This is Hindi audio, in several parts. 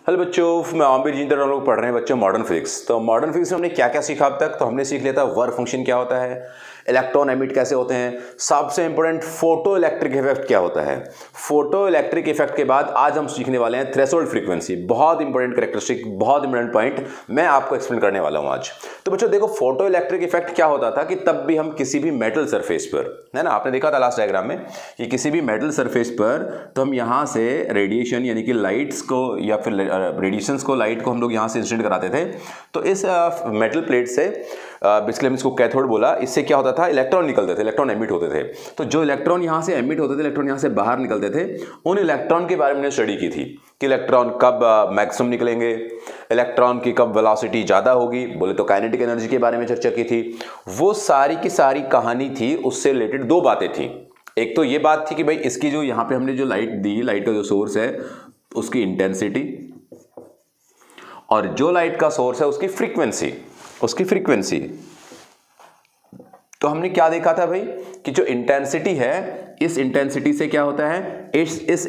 हेलो बच्चों, मैं आमिर जिंदर। हम लोग पढ़ रहे हैं बच्चों मॉडर्न फिजिक्स। तो मॉडर्न फिजिक्स में हमने क्या क्या सीखा अब तक? तो हमने सीख लिया था वर्क फंक्शन क्या होता है, इलेक्ट्रॉन एमिट कैसे होते हैं, सबसे इंपॉर्टेंट फोटो इलेक्ट्रिक इफेक्ट क्या होता है। फोटो इलेक्ट्रिक इफेक्ट के बाद आज हम सीखने वाले हैं थ्रेशोल्ड फ्रीक्वेंसी। बहुत इंपॉर्टेंट कैरेक्टरिस्टिक, बहुत इंपॉर्टेंट पॉइंट मैं आपको एक्सप्लेन करने वाला हूं आज। तो बच्चों देखो, फोटो इलेक्ट्रिक इफेक्ट क्या होता था कि तब भी हम किसी भी मेटल सरफेस पर, है ना, आपने देखा था लास्ट डायग्राम में कि किसी भी मेटल सरफेस पर तो हम यहाँ से रेडिएशन यानी कि लाइट्स को या फिर रेडिएशंस को, लाइट को हम लोग यहाँ से इंसिडेंट कराते थे। तो इस मेटल प्लेट से बेसिकली हम इसको कैथोड बोला, इससे क्या होता था, इलेक्ट्रॉन निकलते थे, इलेक्ट्रॉन एमिट होते थे। तो जो इलेक्ट्रॉन यहाँ से एमिट होते थे, इलेक्ट्रॉन यहाँ से बाहर निकलते थे, उन इलेक्ट्रॉन के बारे में हमने स्टडी की थी कि इलेक्ट्रॉन कब मैक्सिमम निकलेंगे, इलेक्ट्रॉन की कब वेलोसिटी ज़्यादा होगी, बोले तो काइनेटिक एनर्जी के बारे में चर्चा की थी। वो सारी की सारी कहानी थी, उससे रिलेटेड दो बातें थी। एक तो ये बात थी कि भाई इसकी जो यहाँ पे हमने जो लाइट दी, लाइट का जो सोर्स है उसकी इंटेंसिटी, और जो लाइट का सोर्स है उसकी फ्रीक्वेंसी, तो हमने क्या देखा था भाई कि जो इंटेंसिटी है, इस इंटेंसिटी से क्या होता है, इस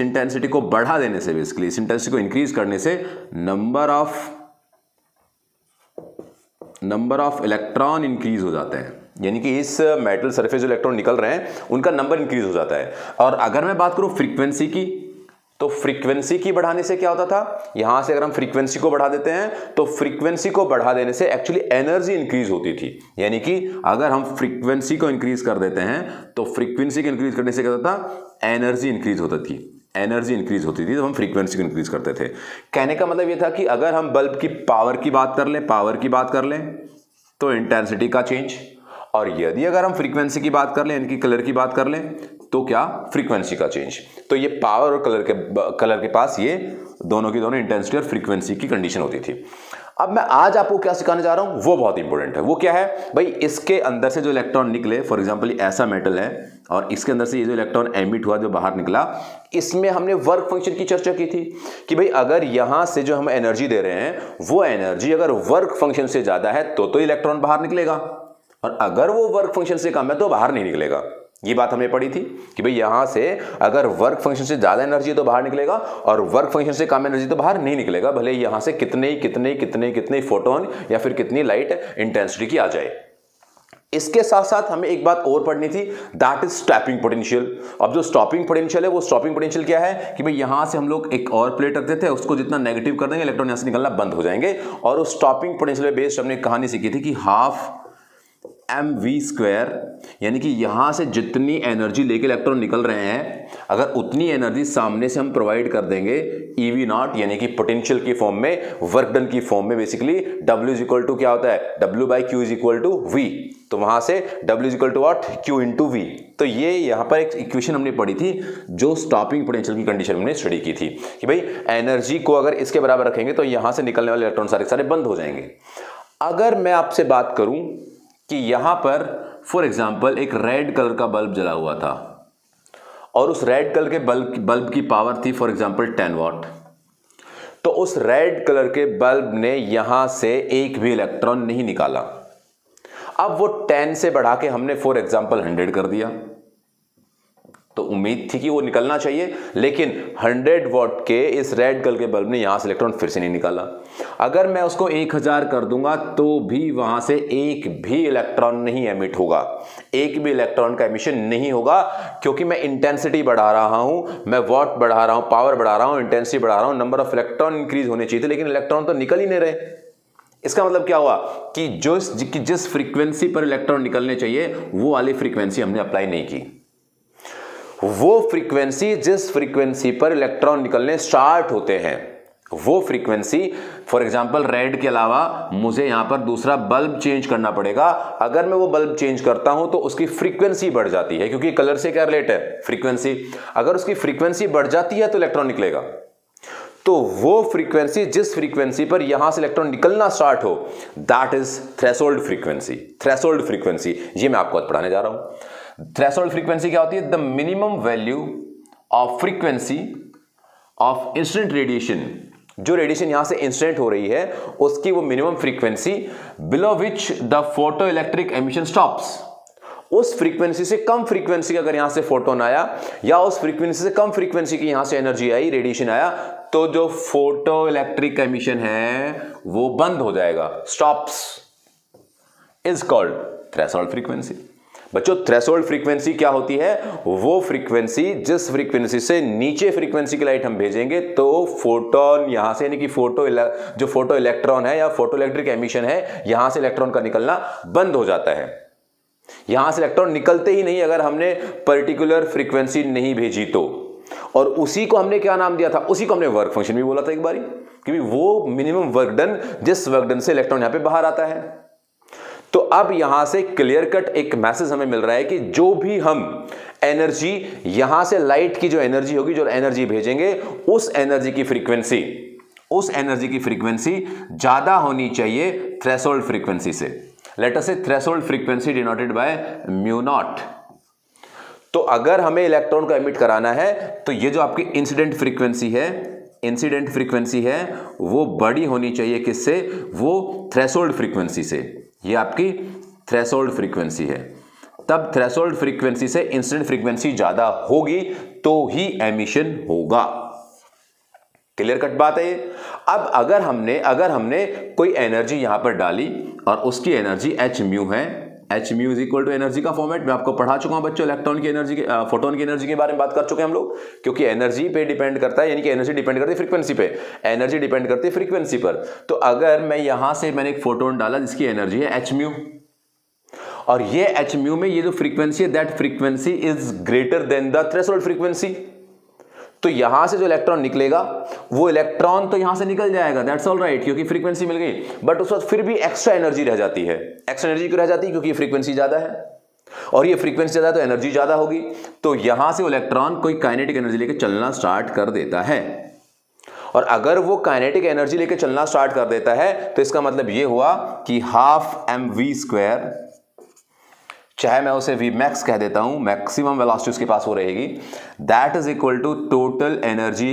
इंटेंसिटी को बढ़ा देने से, बेसिकली इस इंटेंसिटी को इंक्रीज करने से नंबर ऑफ इलेक्ट्रॉन इंक्रीज हो जाते हैं। यानी कि इस मेटल सरफेस जो इलेक्ट्रॉन निकल रहे हैं उनका नंबर इंक्रीज हो जाता है। और अगर मैं बात करूं फ्रीक्वेंसी की, तो फ्रीक्वेंसी की बढ़ाने से क्या होता था, यहां से अगर हम फ्रीक्वेंसी को बढ़ा देते हैं तो फ्रीक्वेंसी को बढ़ा देने से एक्चुअली एनर्जी इंक्रीज होती थी। यानी कि अगर हम फ्रीक्वेंसी को इंक्रीज कर देते हैं तो फ्रीक्वेंसी को इंक्रीज करने से क्या होता था, एनर्जी इंक्रीज होती थी, तो हम फ्रीक्वेंसी को इंक्रीज करते थे। कहने का मतलब यह था कि अगर हम बल्ब की पावर की बात कर लें तो इंटेंसिटी का चेंज, और यदि अगर हम फ्रीक्वेंसी की बात कर लें, यानी कि कलर की बात कर लें, तो क्या, फ्रीक्वेंसी का चेंज। तो ये पावर और कलर के पास ये दोनों की दोनों इंटेंसिटी और फ्रीक्वेंसी की कंडीशन होती थी। अब मैं आज आपको क्या सिखाने जा रहा हूं वो बहुत इंपॉर्टेंट है। वो क्या है भाई, इसके अंदर से जो इलेक्ट्रॉन निकले, फॉर एग्जांपल ऐसा मेटल है और इसके अंदर से ये जो इलेक्ट्रॉन एमिट हुआ, जो बाहर निकला, इसमें हमने वर्क फंक्शन की चर्चा की थी कि भाई अगर यहां से जो हम एनर्जी दे रहे हैं वो एनर्जी अगर वर्क फंक्शन से ज्यादा है तो इलेक्ट्रॉन बाहर निकलेगा, और अगर वो वर्क फंक्शन से कम है तो बाहर नहीं निकलेगा। ये बात हमने पढ़ी थी कि भाई यहां से अगर वर्क फंक्शन से ज्यादा एनर्जी है तो बाहर निकलेगा, और वर्क फंक्शन से कम एनर्जी तो बाहर नहीं निकलेगा, भले यहां से कितने फोटोन या फिर कितनी लाइट इंटेंसिटी की आ जाए। इसके साथ साथ हमें एक बात और पढ़नी थी, दैट इज स्टॉपिंग पोटेंशियल। अब जो स्टॉपिंग पोटेंशियल है, वो स्टॉपिंग पोटेंशियल क्या है कि भाई यहां से हम लोग एक और प्लेट रखते थे, उसको जितना नेगेटिव कर देंगे इलेक्ट्रॉन यहां से निकलना बंद हो जाएंगे। और उस स्टॉपिंग पोटेंशियल पे बेस्ड हमने कहानी सीखी थी कि हाफ mv², यानी कि यहां से जितनी एनर्जी लेके इलेक्ट्रॉन निकल रहे हैं, अगर उतनी एनर्जी सामने से हम प्रोवाइड कर देंगे EV0, यानी कि पोटेंशियल की फॉर्म में, वर्क डन की फॉर्म में, basically W is equal to क्या होता है, W/Q is equal to V। तो वहां से W is equal to what, Q into V। तो ये यहां पर एक इक्वेशन हमने पढ़ी थी जो स्टॉपिंग पोटेंशियल की कंडीशन हमने स्टडी की थी कि भाई एनर्जी को अगर इसके बराबर रखेंगे तो यहां से निकलने वाले इलेक्ट्रॉन सारे बंद हो जाएंगे। अगर मैं आपसे बात करूं कि यहां पर फॉर एग्जांपल एक रेड कलर का बल्ब जला हुआ था, और उस रेड कलर के बल्ब की पावर थी फॉर एग्जांपल 10 वाट, तो उस रेड कलर के बल्ब ने यहां से एक भी इलेक्ट्रॉन नहीं निकाला। अब वो 10 से बढ़ा के हमने फॉर एग्जांपल 100 कर दिया, तो उम्मीद थी कि वो निकलना चाहिए, लेकिन 100 वाट के इस रेड कलर के बल्ब ने यहां से इलेक्ट्रॉन फिर से नहीं निकाला। अगर मैं उसको 1000 कर दूंगा तो भी वहां से एक भी इलेक्ट्रॉन नहीं एमिट होगा, एक भी इलेक्ट्रॉन का एमिशन नहीं होगा, क्योंकि मैं इंटेंसिटी बढ़ा रहा हूं, मैं वॉट बढ़ा रहा हूं, पावर बढ़ा रहा हूं, इंटेंसिटी बढ़ा रहा हूं, नंबर ऑफ इलेक्ट्रॉन इंक्रीज होने चाहिए थे, लेकिन इलेक्ट्रॉन तो निकल ही नहीं रहे। इसका मतलब क्या हुआ कि जिस फ्रीक्वेंसी पर इलेक्ट्रॉन निकलने चाहिए वो वाली फ्रीक्वेंसी हमने अप्लाई नहीं की। वो फ्रीक्वेंसी, जिस फ्रीक्वेंसी पर इलेक्ट्रॉन निकलने स्टार्ट होते हैं, वो फ्रीक्वेंसी, फॉर एग्जांपल रेड के अलावा मुझे यहां पर दूसरा बल्ब चेंज करना पड़ेगा। अगर मैं वो बल्ब चेंज करता हूं तो उसकी फ्रीक्वेंसी बढ़ जाती है, क्योंकि कलर से क्या रिलेट है, फ्रीक्वेंसी। अगर उसकी फ्रीक्वेंसी बढ़ जाती है तो इलेक्ट्रॉन निकलेगा। तो वो फ्रीक्वेंसी, जिस फ्रीक्वेंसी पर यहां से इलेक्ट्रॉन निकलना स्टार्ट हो, that is threshold frequency. Threshold frequency ये मैं आपको आज पढ़ाने जा रहा हूं। थ्रेशोल्ड फ्रीक्वेंसी क्या होती है, the minimum value of frequency of incident radiation, जो रेडिएशन यहां से इंसिडेंट हो रही है उसकी वो minimum frequency below which the photo electric emission stops, उस फ्रीक्वेंसी से कम फ्रीक्वेंसी अगर यहां से फोटोन आया या उस फ्रीक्वेंसी से कम फ्रीक्वेंसी की यहां से एनर्जी आई, रेडिएशन आया, तो जो फोटो इलेक्ट्रिक एमिशन है वो बंद हो जाएगा, stops, is called threshold frequency. बच्चों थ्रेशोल्ड फ्रीक्वेंसी क्या होती है? वो फ्रीक्वेंसी जिस फ्रीक्वेंसी से नीचे फ्रीक्वेंसी की लाइट हम भेजेंगे तो फोटोन यहां से, यानी कि जो फोटो इलेक्ट्रॉन है या फोटो इलेक्ट्रिक एमिशन है, यहां से इलेक्ट्रॉन का निकलना बंद हो जाता है। यहां से इलेक्ट्रॉन निकलते ही नहीं अगर हमने पर्टिकुलर फ्रीक्वेंसी नहीं भेजी तो। और उसी को हमने क्या नाम दिया था? उसी को हमने वर्क फंक्शन भी बोला था एक बारी, क्योंकि वो मिनिमम वर्क डन, जिस वर्क डन से इलेक्ट्रॉन यहां पे बाहर आता है। तो अब यहां से क्लियर कट एक मैसेज हमें मिल रहा है कि जो भी हम एनर्जी यहां से लाइट की जो एनर्जी होगी, जो एनर्जी भेजेंगे, उस एनर्जी की फ्रीक्वेंसी ज्यादा होनी चाहिए थ्रेशोल्ड फ्रीक्वेंसी से। लेट अस से threshold frequency denoted by mu naught. तो अगर हमें इलेक्ट्रॉन को एमिट कराना है तो ये जो आपकी इंसिडेंट फ्रीक्वेंसी है वो बड़ी होनी चाहिए किससे? वो थ्रेशोल्ड फ्रीक्वेंसी से। ये आपकी थ्रेशोल्ड फ्रीक्वेंसी है। तब थ्रेशोल्ड फ्रीक्वेंसी से इंसिडेंट फ्रीक्वेंसी ज्यादा होगी तो ही एमिशन होगा। क्लियर कट बात है ये। अब अगर हमने कोई एनर्जी यहां पर डाली और उसकी एनर्जी एच म्यू है, H mu is equal to energy का फॉर्मेट मैं आपको पढ़ा चुका हूं बच्चों, इलेक्ट्रॉन की एनर्जी के, फोटोन की एनर्जी के बारे में बात कर चुके हैं हम लोग, क्योंकि एनर्जी पे डिपेंड करता है, यानी कि एनर्जी डिपेंड करती है फ्रीक्वेंसी पे, एनर्जी डिपेंड करती है फ्रीक्वेंसी पर। तो अगर मैं यहां से मैंने एक फोटोन डाला जिसकी एनर्जी है एच म्यू, और ये एच म्यू में ये जो फ्रीक्वेंसी है that frequency is greater than the threshold frequency, तो यहां से जो इलेक्ट्रॉन निकलेगा वो इलेक्ट्रॉन तो यहां से निकल जाएगा, दैट्स ऑल राइट, क्योंकि फ्रीक्वेंसी मिल गई, बट उस वक्त फिर भी एक्स्ट्रा एनर्जी रह जाती है। एक्स्ट्रा एनर्जी क्यों रह जाती है? क्योंकि फ्रीक्वेंसी ज्यादा है, और ये फ्रीक्वेंसी ज्यादा है तो एनर्जी ज्यादा होगी। तो यहां से इलेक्ट्रॉन कोई काइनेटिक एनर्जी लेकर चलना स्टार्ट कर देता है, और अगर वो काइनेटिक एनर्जी लेकर चलना स्टार्ट कर देता है तो इसका मतलब ये हुआ कि हाफ mv², चाहे मैं उसे V मैक्स कह देता हूं, मैक्सिमम वेलोसिटी उसके पास हो रहेगी, that is equal to total energy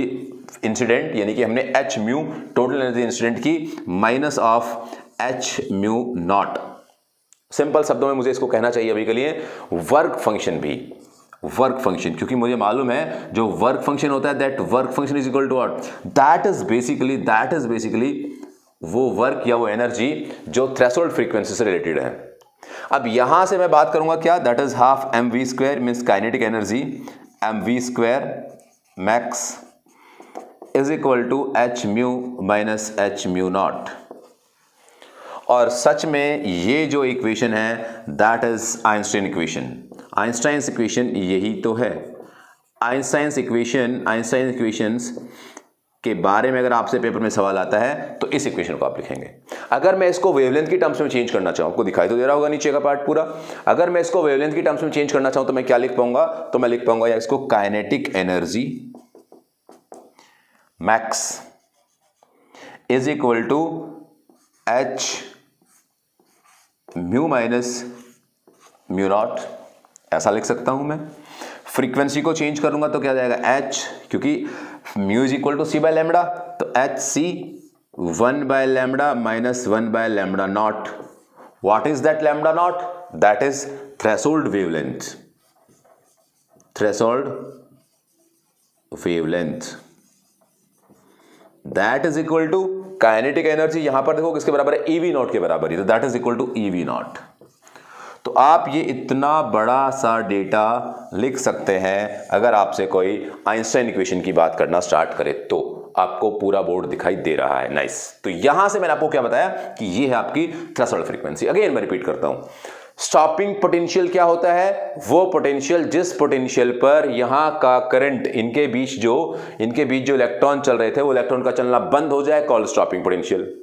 incident, यानी कि हमने h mu total energy incident की minus of h mu naught. सिंपल शब्दों में मुझे इसको कहना चाहिए अभी के लिए वर्क फंक्शन भी, वर्क फंक्शन, क्योंकि मुझे मालूम है जो वर्क फंक्शन होता है that work function is equal to what? That is basically वो वर्क या वो एनर्जी जो थ्रेशोल्ड फ्रीक्वेंसी से रिलेटेड है। अब यहां से मैं बात करूंगा क्या? That is half mv² means kinetic energy mv² max is equal to H mu minus H mu naught. और सच में ये जो इक्वेशन है दैट इज आइंस्टाइन इक्वेशन यही तो है। आइंस्टाइन इक्वेशंस के बारे में अगर आपसे पेपर में सवाल आता है तो इस इक्वेशन को आप लिखेंगे। अगर मैं इसको वेवलेंथ की टर्म्स में चेंज करना चाहूं, आपको दिखाई तो दे रहा होगा नीचे का पार्ट पूरा, अगर मैं इसको वेवलेंथ की टर्म्स में चेंज करना चाहूं तो मैं क्या लिख पाऊंगा? तो मैं लिख पाऊंगा या इसको kinetic energy max is equal to H mu minus mu naught, ऐसा लिख सकता हूं मैं। फ्रीक्वेंसी को चेंज करूंगा तो क्या जाएगा? एच, क्योंकि mu is equal to c by lambda, तो h c 1 by lambda minus 1 by lambda naught. What is that lambda naught? That is threshold wavelength, that is equal to kinetic energy, यहां पर देखो किसके बराबर है? ईवी नॉट के बराबर है, तो that is equal to EV not. तो आप ये इतना बड़ा सा डेटा लिख सकते हैं अगर आपसे कोई आइंस्टाइन इक्वेशन की बात करना स्टार्ट करे तो आपको पूरा बोर्ड दिखाई दे रहा है। नाइस। तो यहां से मैंने आपको क्या बताया कि ये है आपकी थ्रेशोल्ड फ्रीक्वेंसी। अगेन मैं रिपीट करता हूं, स्टॉपिंग पोटेंशियल क्या होता है? वो पोटेंशियल जिस पोटेंशियल पर यहां का करंट, इनके बीच जो इलेक्ट्रॉन चल रहे थे वो इलेक्ट्रॉन का चलना बंद हो जाए, called stopping potential.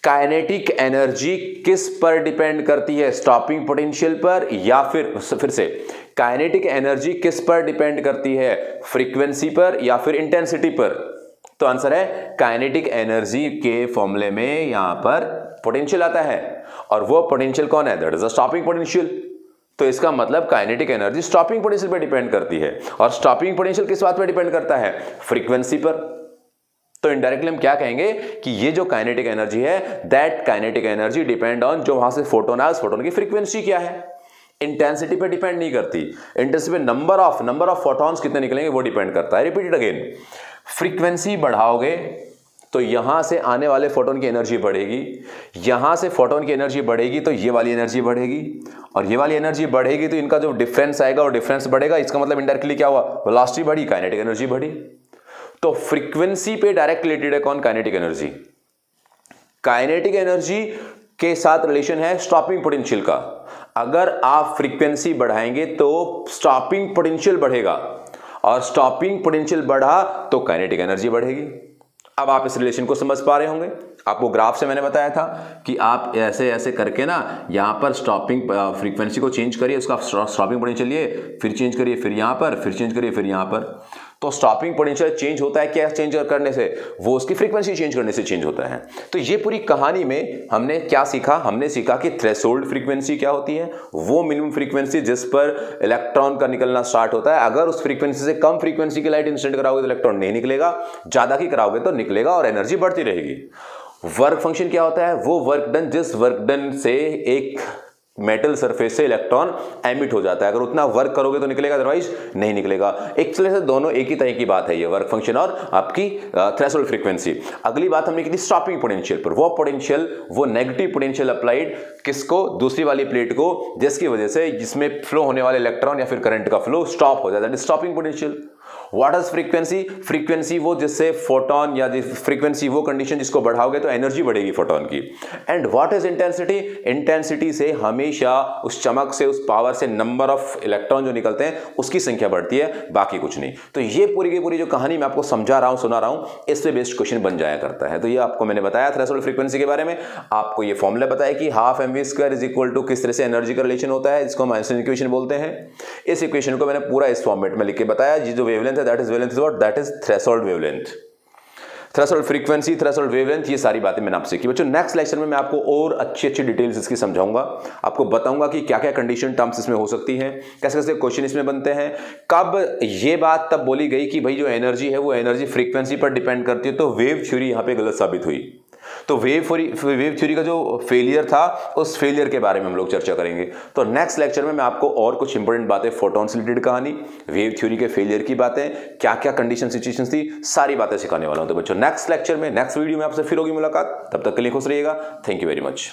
Kinetic energy किस पर डिपेंड करती है? स्टॉपिंग पोटेंशियल पर, या फिर से काइनेटिक एनर्जी किस पर डिपेंड करती है? फ्रीक्वेंसी पर या फिर इंटेंसिटी पर? तो आंसर है काइनेटिक एनर्जी के फॉर्मूले में यहां पर पोटेंशियल आता है, और वो पोटेंशियल कौन है? That is the stopping potential. तो इसका मतलब काइनेटिक एनर्जी स्टॉपिंग पोटेंशियल पर डिपेंड करती है, और स्टॉपिंग पोटेंशियल किस बात पर डिपेंड करता है? फ्रीक्वेंसी पर। तो इनडायरेक्टली हम क्या कहेंगे कि ये जो काइनेटिक एनर्जी है that kinetic energy depend on जो वहां से फोटोन आया, उस फोटोन की फ्रीक्वेंसी क्या है। इंटेंसिटी पे डिपेंड नहीं करती, इंटेंसिटी पे नंबर ऑफ फोटॉन्स कितने निकलेंगे वो डिपेंड करता है। रिपीट इट अगेन, फ्रीक्वेंसी बढ़ाओगे तो यहां से आने वाले फोटोन की एनर्जी बढ़ेगी, यहां से फोटोन की एनर्जी बढ़ेगी तो ये वाली एनर्जी बढ़ेगी, और ये वाली एनर्जी बढ़ेगी तो इनका जो डिफरेंस आएगा वो डिफरेंस बढ़ेगा। इसका मतलब इनडायरेक्टली क्या हुआ, वेलोसिटी बढ़ी, काइनेटिक एनर्जी बढ़ी। तो फ्रीक्वेंसी पे डायरेक्ट रिलेटेड है कौन, काइनेटिक एनर्जी। काइनेटिक एनर्जी के साथ रिलेशन है स्टॉपिंग पोटेंशियल का। अगर आप फ्रीक्वेंसी बढ़ाएंगे तो स्टॉपिंग पोटेंशियल बढ़ेगा, और स्टॉपिंग पोटेंशियल बढ़ा तो काइनेटिक एनर्जी बढ़ेगी। अब आप इस रिलेशन को समझ पा रहे होंगे। आपको ग्राफ से मैंने बताया था कि आप ऐसे ऐसे करके ना यहां पर स्टॉपिंग फ्रीक्वेंसी को चेंज करिए, उसका स्टॉपिंग पोटेंशियल लिए, फिर चेंज करिए, फिर यहां पर, फिर चेंज करिए, फिर यहां पर। तो स्टॉपिंग पोटेंशियल चेंज होता है क्या चेंज करने से, वो उसकी फ्रीक्वेंसी चेंज करने से चेंज होता है। तो ये पूरी कहानी में हमने क्या सीखा, हमने सीखा कि थ्रेशोल्ड फ्रीक्वेंसी क्या होती है, वो मिनिमम फ्रीक्वेंसी जिस पर इलेक्ट्रॉन का निकलना स्टार्ट होता है। अगर उस फ्रीक्वेंसी से कम फ्रीक्वेंसी की लाइट इंसिडेंट कराओगे तो इलेक्ट्रॉन नहीं निकलेगा, ज्यादा की कराओगे तो निकलेगा और एनर्जी बढ़ती रहेगी। वर्क फंक्शन क्या होता है, वो वर्क डन, जिस वर्क डन से एक मेटल सरफेस से इलेक्ट्रॉन एमिट हो जाता है। अगर उतना वर्क करोगे तो निकलेगा, अदरवाइज नहीं निकलेगा। एक तरह से दोनों एक ही तरह की बात है, ये वर्क फंक्शन और आपकी थ्रेशोल्ड फ्रीक्वेंसी। अगली बात हमने की थी स्टॉपिंग पोटेंशियल पर। वो पोटेंशियल, वो नेगेटिव पोटेंशियल अप्लाइड किसको, दूसरी वाली प्लेट को, जिसकी वजह से जिसमें फ्लो होने वाले इलेक्ट्रॉन या फिर करंट का फ्लो स्टॉप हो जाता है, stopping potential. What is frequency, frequency वो जिससे फोटोन या फ्रीक्वेंसी वो कंडीशन जिसको बढ़ाओगे तो एनर्जी बढ़ेगी फोटोन की। And what is intensity, intensity से हमेशा उस चमक से, उस पावर से नंबर ऑफ इलेक्ट्रॉन जो निकलते हैं उसकी संख्या बढ़ती है, बाकी कुछ नहीं। तो ये पूरी की पूरी जो कहानी मैं आपको समझा रहा हूं, सुना रहा हूं, इससे बेस्ड क्वेश्चन बन जाया करता है। तो ये आपको मैंने बताया थ्रेशोल्ड फ्रीक्वेंसी के बारे में, आपको ये फॉर्मूला बताया कि half mv² is equal to किस तरह से एनर्जी का रिलेशन होता है, इसको हम आइंस्टाइन इक्वेशन बोलते हैं। इस इक्वेशन को मैंने पूरा इस फॉर्मेट में लिख के बताया। ये जो वेवलेंथ है that is wavelength what, that is threshold wavelength, threshold frequency, threshold wavelength, ये सारी बातें मैंने आपसे की। बच्चों नेक्स्ट लेक्चर में मैं आपको और अच्छी डिटेल्स इसकी समझाऊंगा, आपको बताऊंगा कि क्या क्या कंडीशन टर्म्स इसमें हो सकती हैं, कैसे कैसे क्वेश्चन इसमें बनते हैं। कब ये बात तब बोली गई कि भाई जो एनर्जी है वो एनर्जी फ्रीक्वेंसी पर डिपेंड करती है, तो वेव थ्योरी यहां पे गलत साबित हुई। तो वेव थ्योरी का जो फेलियर था, उस फेलियर के बारे में हम लोग चर्चा करेंगे। तो नेक्स्ट लेक्चर में मैं आपको और कुछ इंपॉर्टेंट बातें, फोटॉन से रिलेटेड कहानी, वेव थ्योरी के फेलियर की बातें, क्या क्या कंडीशन सिचुएशंस थी, सारी बातें सिखाने वाला हूं। तो बच्चों नेक्स्ट लेक्चर में, नेक्स्ट वीडियो में आपसे फिर होगी मुलाकात। तब तक के लिए खुश रहिएगा। Thank you very much.